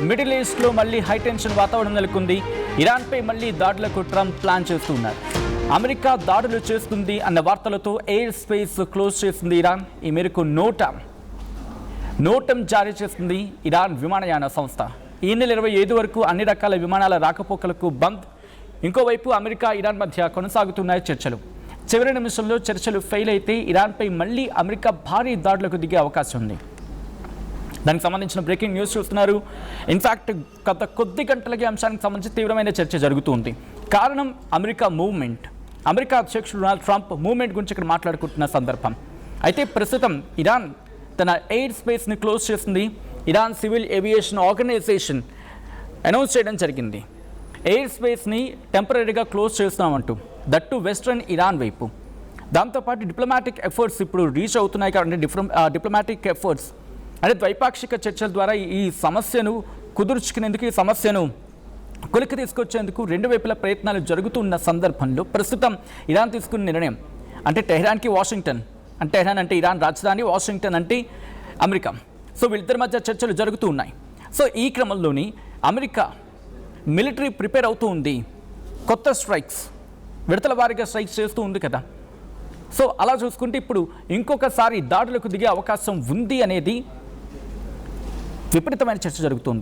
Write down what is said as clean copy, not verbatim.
Middle ఈస్ట్లో మళ్ళీ high tension వాతావరణం నెలకొంది. ఇరాన్పై మళ్ళీ దాడులకు ట్రంప్ ప్లాన్ చేస్తున్నారు. అమెరికా దాడులు చేస్తుంది అన్న వార్తలతో ఎయిర్ స్పేస్ క్లోజ్ చేసింది ఇరాన్. ఈ మేరకు నోటం జారీ చేస్తుంది ఇరాన్ విమానయాన సంస్థ. ఈ నెల 25 వరకు అన్ని రకాల విమానాల రాకపోకలకు బంద్. ఇంకోవైపు అమెరికా ఇరాన్ మధ్య కొనసాగుతున్నాయి చర్చలు. చివరి నిమిషంలో చర్చలు ఫెయిల్ అయితే ఇరాన్పై మళ్ళీ అమెరికా భారీ దాడులకు దిగే అవకాశం ఉంది. దానికి సంబంధించిన బ్రేకింగ్ న్యూస్ చూస్తున్నారు. ఇన్ఫాక్ట్ గత కొద్ది గంటలకి అంశానికి సంబంధించి తీవ్రమైన చర్చ జరుగుతుంది. కారణం అమెరికా మూవ్మెంట్. అమెరికా అధ్యక్షుడు డొనాల్డ్ ట్రంప్ మూవ్మెంట్ గురించి ఇక్కడ మాట్లాడుకుంటున్న సందర్భం. అయితే ప్రస్తుతం ఇరాన్ తన ఎయిర్ స్పేస్ని క్లోజ్ చేసింది. Iran civil aviation organisation announce చేయడం జరిగింది. ఎయిర్ స్పేస్ని టెంపరీగా క్లోజ్ చేస్తున్నామంటూ, దట్టు వెస్ట్రన్ ఇరాన్ వైపు. దాంతోపాటు డిప్లొమాటిక్ ఎఫర్ట్స్ ఇప్పుడు రీచ్ అవుతున్నాయి. కాబట్టి డిప్లొమాటిక్ ఎఫర్ట్స్ అంటే ద్వైపాక్షిక చర్చల ద్వారా ఈ సమస్యను కుదుర్చుకునేందుకు, ఈ సమస్యను కొలికి తీసుకొచ్చేందుకు రెండు వైపుల ప్రయత్నాలు జరుగుతున్న సందర్భంలో ప్రస్తుతం ఇరాన్ తీసుకున్న నిర్ణయం అంటే టెహ్రాన్కి వాషింగ్టన్, అంటే టెహ్రాన్ అంటే ఇరాన్ రాజధాని, వాషింగ్టన్ అంటే అమెరికా. సో వీళ్ళిద్దరి మధ్య చర్చలు జరుగుతూ ఉన్నాయి. సో ఈ క్రమంలోని అమెరికా మిలిటరీ ప్రిపేర్ అవుతూ ఉంది. కొత్త స్ట్రైక్స్, విడతల వారీగా స్ట్రైక్స్ చేస్తూ ఉంది కదా. సో అలా చూసుకుంటే ఇప్పుడు ఇంకొకసారి దాడులకు దిగే అవకాశం ఉంది అనేది విపరీతమైన చర్చ జరుగుతుంది.